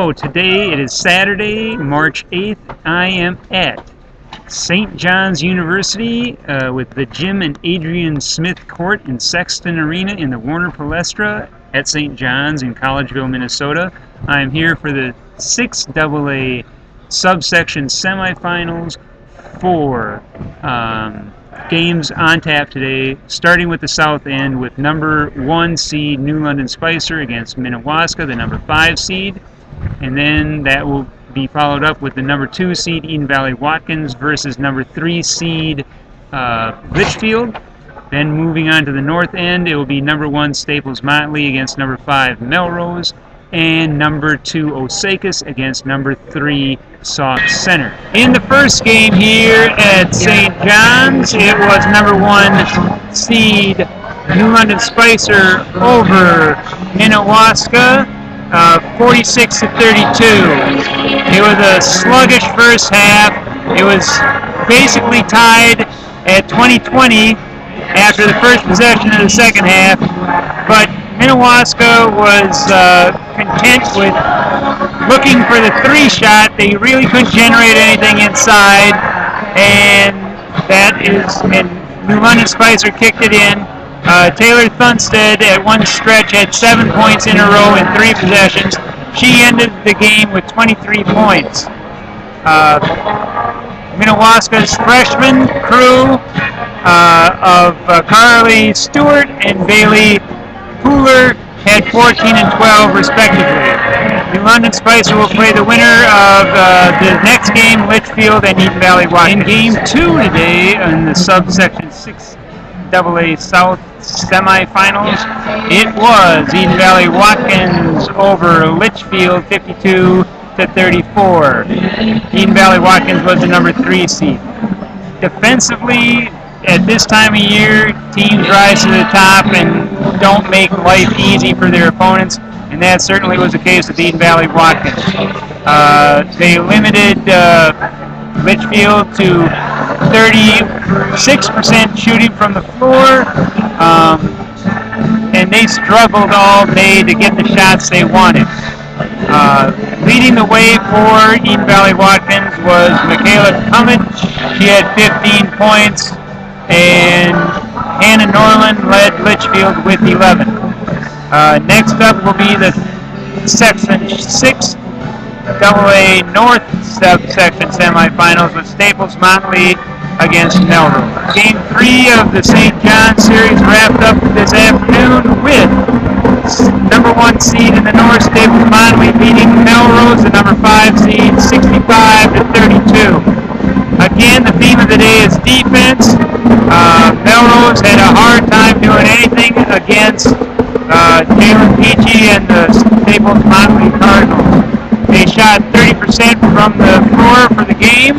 So today it is Saturday, March 8th. I am at St. John's University with the Jim and Adrian Smith Court in Sexton Arena in the Warner Palestra at St. John's in Collegeville, Minnesota. I'm here for the 6AA subsection semifinals for games on tap today, starting with the south end with number 1 seed New London Spicer against Minnewaska, the number 5 seed. And then that will be followed up with the number 2 seed Eden Valley Watkins versus number 3 seed Litchfield. Then moving on to the north end, it will be number 1 Staples Motley against number 5 Melrose, and number 2 Osakis against number 3 Sauk Center. In the first game here at St. John's, it was number 1 seed New London Spicer over Minnewaska, 46 to 32. It was a sluggish first half. It was basically tied at 20-20 after the first possession of the second half, but Minnewaska was content with looking for the 3 shot. They really couldn't generate anything inside, and New London Spicer kicked it in. Taylor Thunstead at one stretch had 7 points in a row in 3 possessions. She ended the game with 23 points. Minnewaska's freshman crew of Carly Stewart and Bailey Pooler had 14 and 12 respectively. New London Spicer will play the winner of the next game, Litchfield and Eden Valley Watkins. In game 2 today in the subsection 6AA South semifinals, it was Eden Valley Watkins over Litchfield 52 to 34. Eden Valley Watkins was the number 3 seed. Defensively, at this time of year, teams rise to the top and don't make life easy for their opponents, and that certainly was the case with Eden Valley Watkins. They limited Litchfield to 36% shooting from the floor, and they struggled all day to get the shots they wanted. Leading the way for Eden Valley Watkins was Michaela Cummett. She had 15 points, and Hannah Norland led Litchfield with 11. Next up will be the Section 6 AA North subsection semifinals with Staples Motley against Melrose. Game 3 of the St. John series wrapped up this afternoon with number 1 seed in the North, Staples Motley, beating Melrose, the number 5 seed, 65 to 32. Again, the theme of the day is defense. Melrose had a hard time doing anything against Jalen Peachy and the Staples Motley Cardinals. They shot 30% from the floor for the game.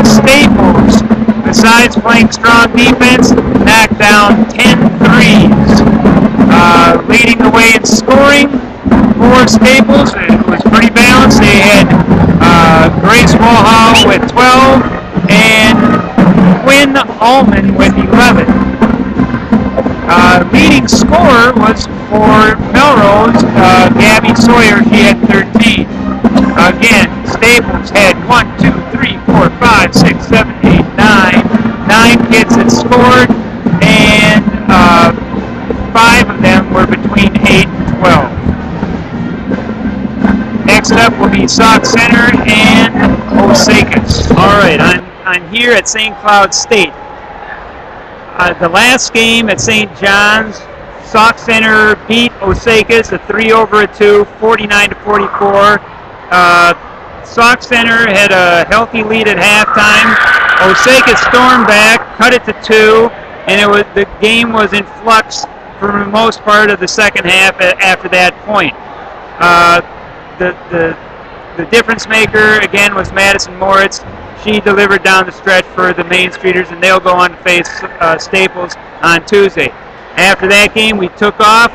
Staples, besides playing strong defense, knocked down 10 threes. Leading the way in scoring for Staples, it was pretty balanced. They had Grace Walhall with 12 and Quinn Allman with 11. Leading scorer was for Melrose, Gabby Sawyer. She had 13. Again, Staples had 1, 2, 3, 4, 5, 6, 7, 8, 9 kids that scored, and 5 of them were between 8 and 12. Next up will be Sauk Center and Osakis. All right, I'm here at St. Cloud State. The last game at St. John's, Sauk Center beat Osakis a 3-over-2, 49 to 44. Sauk Center had a healthy lead at halftime. Osakis stormed back, cut it to 2, and the game was in flux for the most part of the second half after that point. The difference maker again was Madison Moritz. She delivered down the stretch for the Main Streeters, and they'll go on to face Staples on Tuesday. After that game, we took off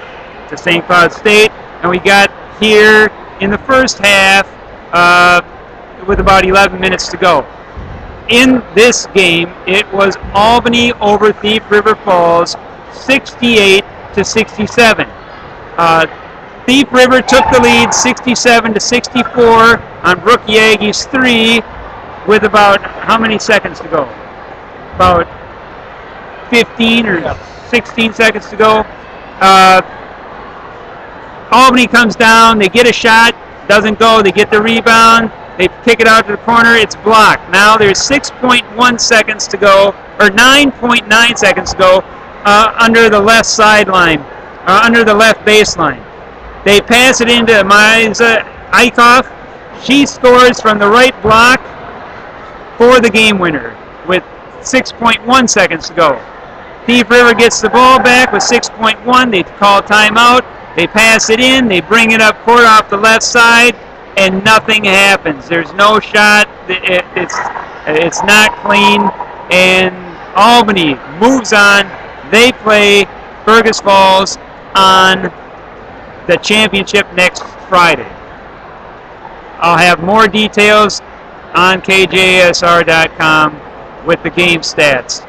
to St. Cloud State, and we got here in the first half with about 11 minutes to go. In this game, it was Albany over Thief River Falls, 68 to 67. Thief River took the lead 67-64 on Brookie Aggies 3 with about how many seconds to go? About 15 or 16 seconds to go. Albany comes down, they get a shot, doesn't go, they get the rebound, they kick it out to the corner, it's blocked. Now there's 6.1 seconds to go, or 9.9 seconds to go under the left sideline, under the left baseline. They pass it into Maiza Eichhoff. She scores from the right block for the game winner with 6.1 seconds to go. Thief River gets the ball back with 6.1. They call timeout. They pass it in. They bring it up court off the left side, and nothing happens. There's no shot. It's not clean, and Albany moves on. They play Fergus Falls on the championship next Friday. I'll have more details on KJSR.com with the game stats.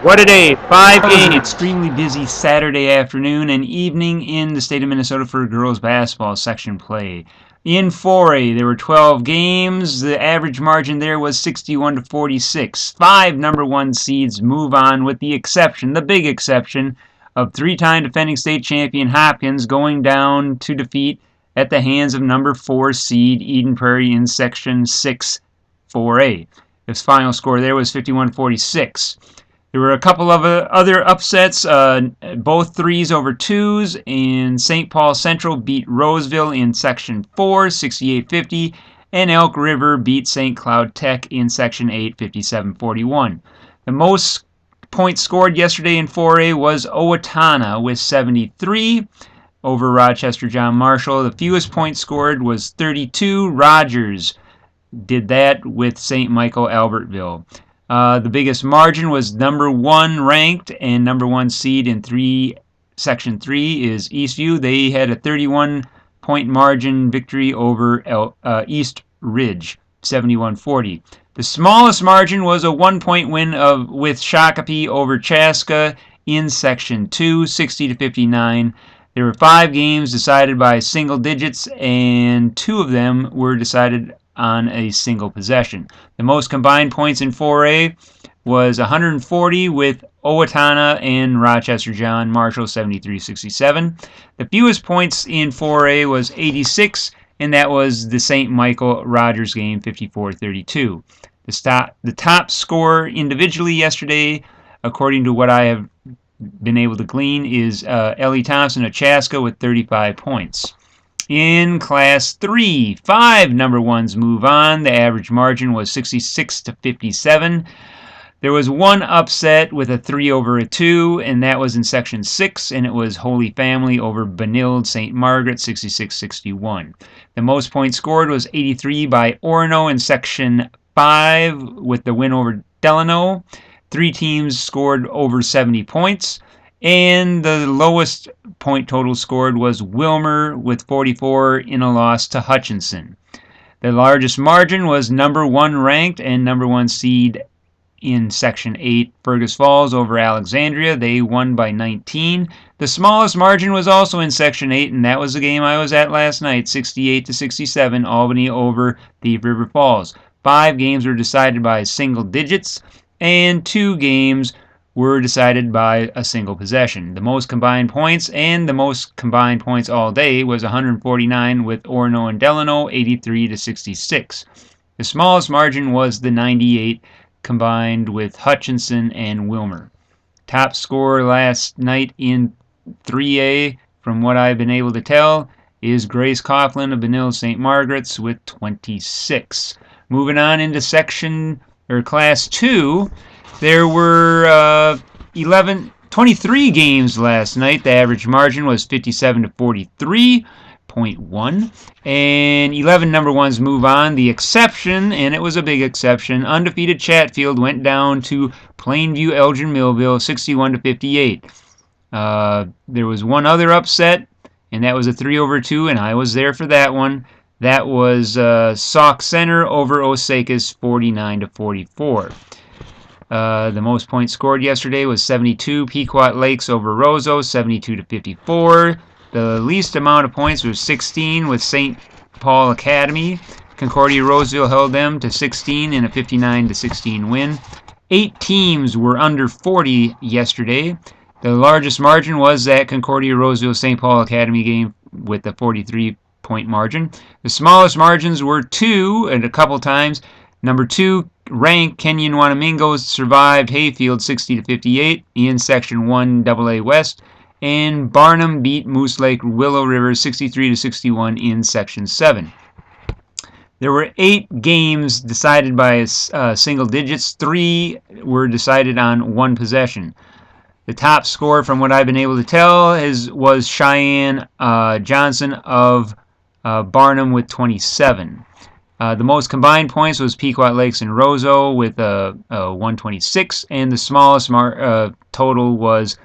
What a day. 5 games. An extremely busy Saturday afternoon and evening in the state of Minnesota for girls basketball section play. In 4A, there were 12 games. The average margin there was 61-46. 5 number 1 seeds move on, with the exception, the big exception, of 3-time defending state champion Hopkins going down to defeat at the hands of number 4 seed Eden Prairie in Section 6 4A. His final score there was 51-46. There were a couple of other upsets, both 3s over 2s, and St. Paul Central beat Roseville in Section 4, 68-50, and Elk River beat St. Cloud Tech in Section 8, 57-41. The most points scored yesterday in 4A was Owatonna with 73 over Rochester John Marshall. The fewest points scored was 32. Rogers did that with St. Michael Albertville. The biggest margin was number 1 ranked and number 1 seed in Section 3 is Eastview. They had a 31-point margin victory over East Ridge, 71-40. The smallest margin was a 1-point win with Shakopee over Chaska in Section 2, 60-59. There were 5 games decided by single digits, and 2 of them were decided on a single possession. The most combined points in 4A was 140 with Owatonna and Rochester John Marshall, 73-67. The fewest points in 4A was 86, and that was the St. Michael Rogers game, 54-32. The top scorer individually yesterday, according to what I have been able to glean, is Ellie Thompson of Chaska with 35 points. In Class 3, 5 number 1s move on. The average margin was 66-57. There was one upset with a 3 over a 2, and that was in Section 6, and it was Holy Family over Benilde St. Margaret, 66-61. The most points scored was 83 by Orono in Section 5 with the win over Delano. 3 teams scored over 70 points. And the lowest point total scored was Wilmer with 44 in a loss to Hutchinson. The largest margin was number 1 ranked and number 1 seed in Section 8, Fergus Falls over Alexandria. They won by 19. The smallest margin was also in Section 8, and that was the game I was at last night, 68-67, Albany over Thief River Falls. 5 games were decided by single digits, and 2 games were decided by a single possession. The most combined points and the most combined points all day was 149 with Orono and Delano, 83-66. The smallest margin was the 98 combined with Hutchinson and Wilmer. Top scorer last night in 3A, from what I've been able to tell, is Grace Coughlin of Benilde St. Margaret's with 26. Moving on into Class 2, there were 23 games last night. The average margin was 57-43.1, and 11 number 1s move on. The exception, and it was a big exception, undefeated Chatfield went down to Plainview Elgin Millville, 61-58. There was one other upset, and that was a 3 over 2, and I was there for that one. That was Sauk Center over Osakis, 49-44. The most points scored yesterday was 72. Pequot Lakes over Roseau, 72-54. The least amount of points was 16 with St. Paul Academy. Concordia Roseville held them to 16 in a 59-16 win. 8 teams were under 40 yesterday. The largest margin was that Concordia Roseville St. Paul Academy game with a 43-point margin. The smallest margins were 2 and a couple times. Number 2 ranked Kenyon Wanamingo survived Hayfield 60-58 in Section 1 AA West, and Barnum beat Moose Lake Willow River 63-61 in Section 7. There were 8 games decided by single digits. 3 were decided on one possession. The top score, from what I've been able to tell, was Cheyenne Johnson of Barnum with 27. The most combined points was Pequot Lakes and Roseau with 126, and the smallest total was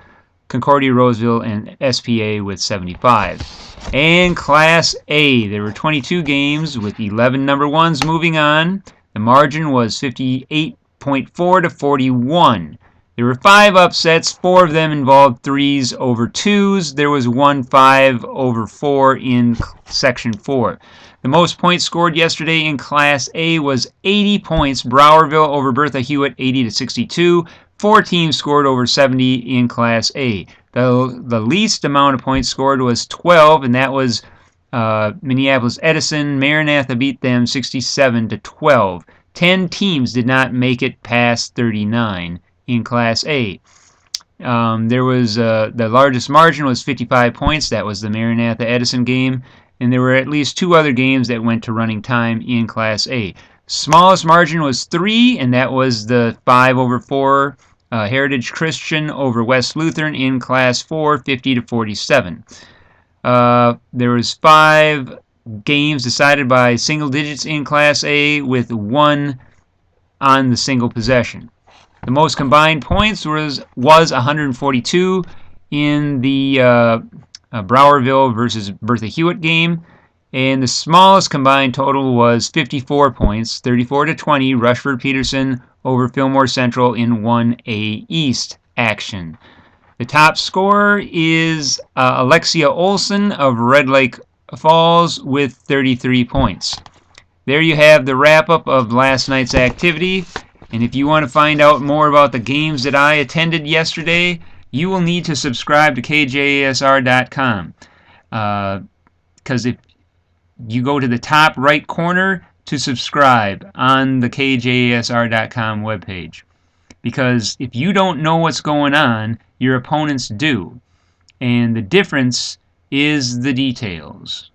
Concordia Roseville and SPA with 75. And Class A, there were 22 games with 11 number 1s moving on. The margin was 58.4 to 41. There were 5 upsets. 4 of them involved 3s over 2s. There was 1 5 over 4 in Section 4. The most points scored yesterday in Class A was 80 points. Browerville over Bertha Hewitt 80-62. 4 teams scored over 70 in Class A. The least amount of points scored was 12, and that was Minneapolis Edison. Maranatha beat them 67-12. 10 teams did not make it past 39 in Class A. There was the largest margin was 55 points. That was the Maranatha Edison game. And there were at least 2 other games that went to running time in Class A. Smallest margin was 3, and that was the 5 over 4 Heritage Christian over West Lutheran in Class 4, 50-47. There was 5 games decided by single digits in Class A with 1 on the single possession. The most combined points was 142 in the Browerville versus Bertha Hewitt game, and the smallest combined total was 54 points, 34-20, Rushford Peterson over Fillmore Central in 1A East action. The top scorer is Alexia Olson of Red Lake Falls with 33 points. There you have the wrap-up of last night's activity, and if you want to find out more about the games that I attended yesterday, you will need to subscribe to KJASR.com, because if you go to the top right corner to subscribe on the KJASR.com webpage, because if you don't know what's going on, your opponents do, and the difference is the details.